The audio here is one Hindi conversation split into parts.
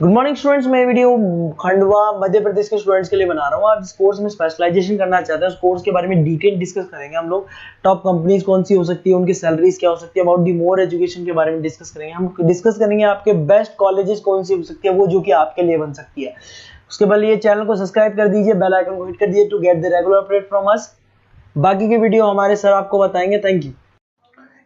Good morning students. मैं वीडियो खंडवा मध्य प्रदेश के स्टूडेंट्स के लिए बना रहा हूँ। आप इस कोर्स में स्पेशलाइजेशन करना चाहते हैं, उस कोर्स के बारे में डिटेल डिस्कस करेंगे हम लोग। टॉप कंपनीज कौन सी हो सकती है, उनकी सैलरीज क्या हो सकती है, अबाउट दी मोर एजुकेशन के बारे में डिस्कस करेंगे। हम डिस्कस करेंगे आपके बेस्ट कॉलेजेस कौन सी हो सकती है, वो जो कि आपके लिए बन सकती है। उसके बाद ये चैनल को सब्सक्राइब कर दीजिए, बेल आइकन को हिट कर दीजिए to get the regular update from us. बाकी की वीडियो हमारे सर आपको बताएंगे। Thank you.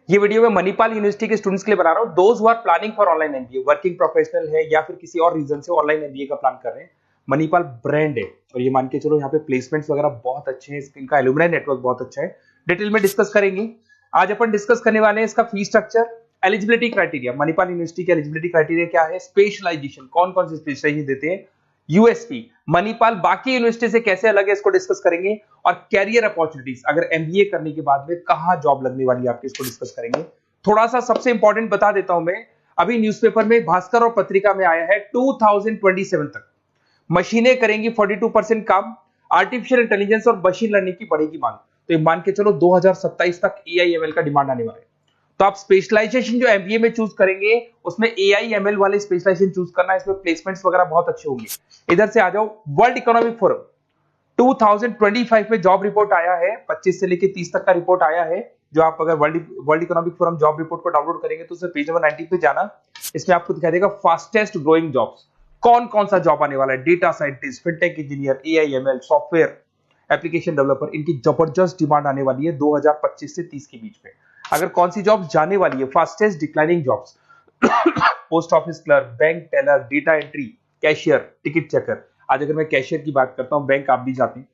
ये वीडियो मैं मणिपाल यूनिवर्सिटी के स्टूडेंट्स के लिए बना रहा हूँ। Those who are planning for online MBA, working professional है या फिर किसी और रीजन से ऑनलाइन एमबीए का प्लान कर रहे हैं। मणिपाल ब्रांड है और ये मान के चलो यहाँ पे प्लेसमेंट्स वगैरह बहुत अच्छे हैं, इनका एलुमनाई नेटवर्क बहुत अच्छा है। डिटेल में डिस्कस करेंगे। आज अपन डिस्कस करने वाले हैं इसका fees structure, eligibility criteria, Manipal university के एलिजिबिलिटी क्राइटेरिया क्या है, स्पेशलाइजेशन, कौन कौन से स्पेशलाइजेशन देते हैं, यूएसपी, मणिपाल बाकी यूनिवर्सिटी से कैसे अलग है, इसको डिस्कस करेंगे। और कैरियर अपॉर्चुनिटीज, अगर एमबीए करने के बाद में कहां जॉब लगने वाली है आपकी, इसको डिस्कस करेंगे। थोड़ा सा सबसे इंपॉर्टेंट बता देता हूं मैं, अभी न्यूज़पेपर में, भास्कर और पत्रिका में आया है 2027 तक मशीनें करेंगी 42% काम, आर्टिफिशियल इंटेलिजेंस और मशीन लर्निंग की बढ़ेगी मांग। तो ये मान के चलो 2027 तक एआईएमएल का डिमांड आने वाला है। तो आप स्पेशलाइजेशन जो एमबीए में चूज करेंगे उसमें एआईएमएल वाले स्पेशलाइजेशन चूज करना, इसमें प्लेसमेंट्स वगैरह बहुत अच्छे होंगे। इधर से आ जाओ, वर्ल्ड इकोनॉमिक फोरम 2025 में जॉब रिपोर्ट आया है, 25 से लेकर 30 तक का रिपोर्ट आया है। जो आप अगर world economic forum job report को डाउनलोड करेंगे तो उसमें पेज नंबर 90 पे जाना, इसमें आपको दिखाई देगा फास्टेस्ट ग्रोइंग जॉब्स, कौन कौन सा जॉब आने वाला है। Data scientist, fintech engineer, AIML, software application developer, इनकी जबरदस्त डिमांड आने वाली है 2025 से 30 के बीच में। अगर कौन सी जॉब जाने वाली है, fastest declining jobs, post office clerk, bank teller, data entry, cashier, ticket checker. आज अगर मैं कैशियर की बात करता हूं, बैंक आप भी जाते हैं,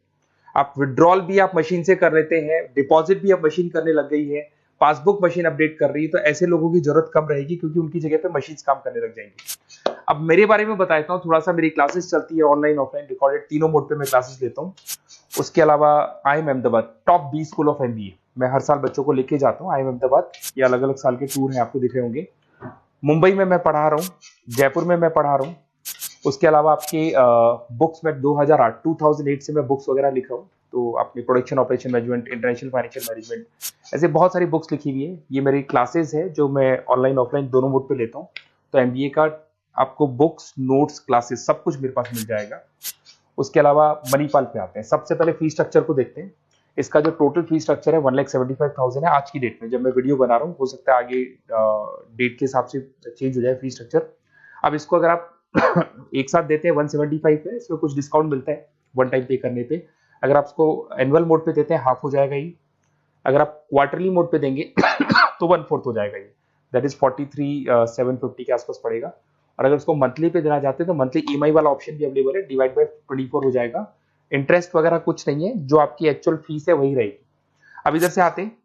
आप विड्रॉल भी आप मशीन से कर लेते हैं, डिपॉजिट भी अब मशीन करने लग गई है, पासबुक मशीन अपडेट कर रही है, तो ऐसे लोगों की जरूरत कम रहेगी क्योंकि उनकी जगह पे मशीन काम करने लग जाएंगी। अब मेरे बारे में बताता हूँ थोड़ा सा। मेरी क्लासेस चलती है ऑनलाइन ऑफलाइन रिकॉर्डेड, तीनों मोड पे मैं क्लासेस लेता हूँ। उसके अलावा IIM Ahmedabad top 20 school of MBA, मैं हर साल बच्चों को लेके जाता हूँ IIM अहमदाबाद। ये अलग अलग साल के टूर हैं, आपको दिख रहे होंगे। मुंबई में मैं पढ़ा रहा हूँ, जयपुर में मैं पढ़ा रहा हूँ। उसके अलावा आपके बुक्स में 2008 से मैं बुक्स वगैरह लिखा हूँ, तो अपनी production operation management, international financial management, ऐसे बहुत सारी बुक्स लिखी हुई है। ये मेरी क्लासेस है जो मैं ऑनलाइन ऑफलाइन दोनों मोड पे लेता हूँ। तो एमबीए का आपको बुक्स, नोट्स, क्लासेस सब कुछ मेरे पास मिल जाएगा। उसके अलावा मणिपाल पे आते हैं। सबसे पहले फीस स्ट्रक्चर को देखते हैं। इसका जो टोटल फीस स्ट्रक्चर है 1,75,000 है आज की डेट में, जब मैं वीडियो बना रहा हूँ। हो सकता है आगे डेट के हिसाब से चेंज हो जाए फीस स्ट्रक्चर। अब इसको अगर आप एक साथ देते हैं 175 है, इसमें कुछ डिस्काउंट मिलता है वन टाइम पे करने पे। अगर आप इसको एनुअल मोड पे देते हैं हाफ हो जाएगा ये। अगर आप क्वार्टरली मोड पे देंगे तो 1/4 हो जाएगा ये, दैट इज 43,750 के आसपास पड़ेगा। और अगर उसको मंथली पे देना चाहते हैं तो मंथली ईएमआई वाला ऑप्शन भी अवेलेबल है, डिवाइड बाय 24 हो जाएगा। इंटरेस्ट वगैरह कुछ नहीं है, जो आपकी एक्चुअल फीस है वही रहेगी। अब इधर से आते हैं,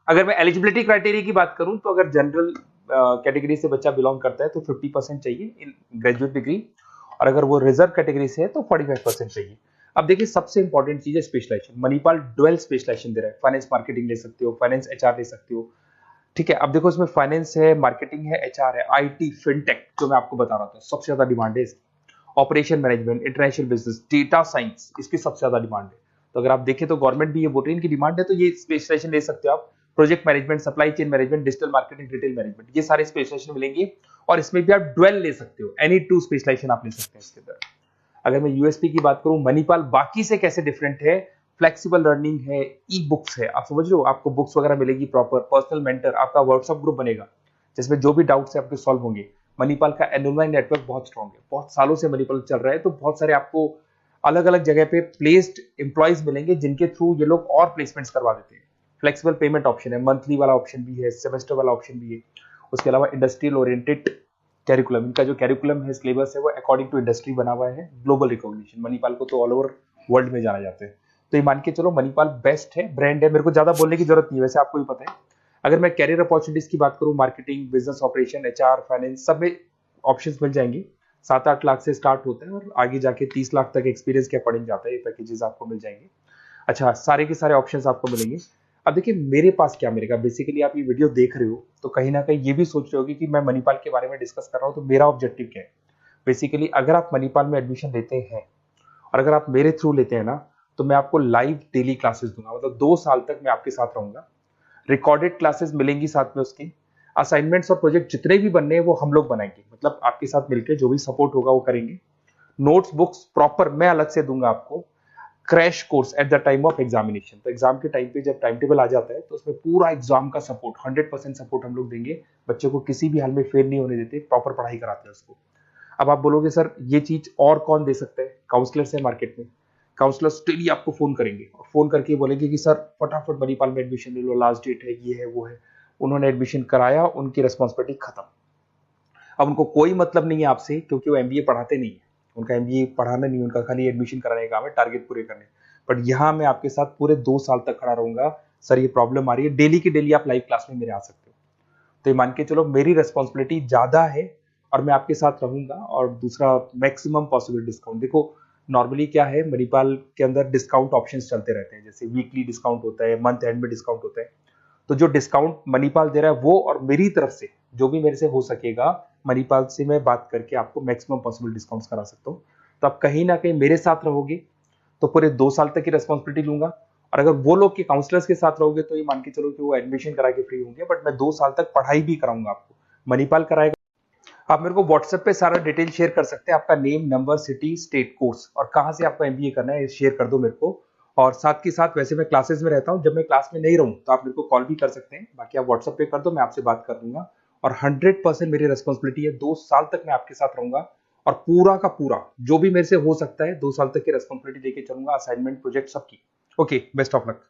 अगर मैं एलिजिबिलिटी क्राइटेरिया की बात करूं तो अगर जनरल कैटेगरी से बच्चा बिलोंग करता है तो 50% चाहिए इन ग्रेजुएट डिग्री, और अगर वो रिजर्व कैटेगरी से है तो 45% चाहिए। अब देखिए, सबसे इंपॉर्टेंट चीज है स्पेशलाइजेशन। मणिपाल डुअल स्पेशलाइजेशन दे रहा है, फाइनेंस मार्केटिंग ले सकते हो, फाइनेंस एचआर ले सकते हो। ठीक है, अब देखो इसमें फाइनेंस है, मार्केटिंग है, एचआर है, आईटी, फिनटेक जो मैं आपको बता रहा था सबसे ज्यादा डिमांड है इसकी। Operation management, international business, data science, इसकी सबसे ज्यादा डिमांड है। तो अगर आप देखें तो गवर्नमेंट भी ये बोल रही है इनकी डिमांड है, तो ये स्पेशलाइजेशन ले सकते हो आप। Project management, supply chain management, digital marketing, retail management, ये सारे स्पेशलाइजेशन मिलेंगे। और इसमें भी आप डुअल ले सकते हो, एनी टू स्पेशलाइजेशन आप ले सकते हैं इसके अंदर। अगर मैं यूएसपी की बात करूं, मणिपाल बाकी से कैसे डिफरेंट है, फ्लेक्सिबल लर्निंग है, ई बुक्स है, आप समझ रहे हो, आपको बुक्स वगैरह मिलेगी प्रॉपर, पर्सनल मेंटर, आपका व्हाट्सएप ग्रुप बनेगा जिसमें जो भी डाउट्स है आपके सॉल्व होंगे। मणिपाल का एलुमनाई नेटवर्क बहुत स्ट्रॉन्ग है, बहुत सालों से मणिपाल चल रहा है, तो बहुत सारे आपको अलग अलग जगह पे प्लेस्ड एम्प्लॉयज मिलेंगे जिनके थ्रू ये लोग और प्लेसमेंट्स करवा देते हैं। फ्लेक्सिबल पेमेंट ऑप्शन है, मंथली वाला ऑप्शन भी है, सेमेस्टर वाला ऑप्शन भी है। उसके अलावा इंडस्ट्रियल ओरिएंटेड कैरिकुलम, इनका जो कैरिकुलम है, सिलेबस है, वो अकॉर्डिंग टू इंडस्ट्री बना हुआ है। ग्लोबल रिकॉग्निशन, मणिपाल को तो ऑल ओवर वर्ल्ड में जाना जाता है। तो ये मान के चलो मणिपाल बेस्ट है, ब्रांड है, मेरे को ज्यादा बोलने की जरूरत नहीं है, वैसे आपको भी पता है। अगर मैं कैरियर अपॉर्चुनिटीज की बात करूं, marketing, business operation, HR, finance, सब में ऑप्शंस मिल जाएंगे। 7-8 लाख से स्टार्ट होता है और आगे जाके 30 लाख तक एक्सपीरियंस के अकॉर्डिंग जाता है, ये पैकेजेस आपको मिल जाएंगे। अच्छा, सारे के सारे ऑप्शंस आपको मिलेंगे। अब देखिए मेरे पास क्या मिलेगा, बेसिकली आप ये वीडियो देख रहे हो तो कहीं ना कहीं ये भी सोच रहे होगे कि मैं मणिपाल के बारे में डिस्कस कर रहा हूँ, तो मेरा ऑब्जेक्टिव क्या है। बेसिकली अगर आप मणिपाल में एडमिशन लेते हैं और अगर आप मेरे थ्रू लेते हैं ना, तो मैं आपको लाइव डेली क्लासेस दूंगा, मतलब 2 साल तक मैं आपके साथ रहूंगा। रिकॉर्डेड क्लासेस मिलेंगी साथ में उसकी। असाइनमेंट्स और प्रोजेक्ट जितने भी बनने हैं वो हम लोग बनाएंगे, मतलब आपके साथ मिलकर जो भी सपोर्ट होगा वो करेंगे। नोट्स बुक्स प्रॉपर मैं अलग से दूंगा आपको। Crash course at the time of examination, तो एग्जाम के टाइम पे जब टाइम टेबल आ जाता है तो उसमें पूरा एग्जाम का सपोर्ट 100% सपोर्ट हम लोग देंगे। बच्चे को किसी भी हाल में फेल नहीं होने देते, प्रॉपर पढ़ाई कराते हैं उसको। अब आप बोलोगे सर ये चीज और कौन दे सकता है? काउंसलर्स है मार्केट में, काउंसलर्स डेली आपको फोन करेंगे और फोन करके बोलेंगे कि सर फटाफट मणिपाल में एडमिशन ले लो, लास्ट डेट है, ये है वो है। उन्होंने एडमिशन कराया, उनकी रिस्पॉन्सिबिलिटी खत्म। अब उनको कोई मतलब नहीं है आपसे, क्योंकि वो एमबीए पढ़ाते नहीं है, उनका एमबीए पढ़ाना नहीं, उनका खाली एडमिशन कराने का काम है, टारगेट पूरे करने। बट यहाँ मैं आपके साथ पूरे 2 साल तक खड़ा रहूंगा। सर ये प्रॉब्लम आ रही है, डेली की डेली आप लाइव क्लास में मेरे आ सकते हो। तो ये मान के चलो मेरी रेस्पॉन्सिबिलिटी ज्यादा है और मैं आपके साथ रहूंगा। और दूसरा, मैक्सिमम पॉसिबल डिस्काउंट। देखो नॉर्मली क्या है, मणिपाल के अंदर डिस्काउंट ऑप्शंस चलते रहते हैं, जैसे वीकली डिस्काउंट होता है, मंथ एंड में डिस्काउंट होता है। तो जो डिस्काउंट मणिपाल दे रहा है वो, और मेरी तरफ से जो भी मेरे से हो सकेगा, मणिपाल से मैं बात करके आपको मैक्सिमम पॉसिबल डिस्काउंट्स करा सकता हूँ। तो आप कहीं ना कहीं मेरे साथ रहोगे तो पूरे 2 साल तक की रेस्पॉन्सिबिलिटी लूंगा। और अगर वो लोग के काउंसलर्स के साथ रहोगे तो ये मान के चलो कि वो एडमिशन करा के फ्री होंगे, बट मैं 2 साल तक पढ़ाई भी कराऊंगा आपको, मणिपाल कराएगा। आप मेरे को व्हाट्सएप पे सारा डिटेल शेयर कर सकते हैं, आपका name, number, city, state, course और कहाँ से आपको एमबीए करना है, शेयर कर दो मेरे को। और साथ के साथ वैसे मैं क्लासेस में रहता हूँ, जब मैं क्लास में नहीं रहूँ तो आप मेरे को कॉल भी कर सकते हैं, बाकी आप व्हाट्सएप पे कर दो, मैं आपसे बात कर लूंगा। और 100% मेरी रेस्पॉन्सिबिलिटी है, 2 साल तक मैं आपके साथ रहूंगा और पूरा का पूरा जो भी मेरे से हो सकता है 2 साल तक की रेस्पॉन्सिबिलिटी लेके चलूंगा, असाइनमेंट, प्रोजेक्ट, सबकी। Okay, best of luck.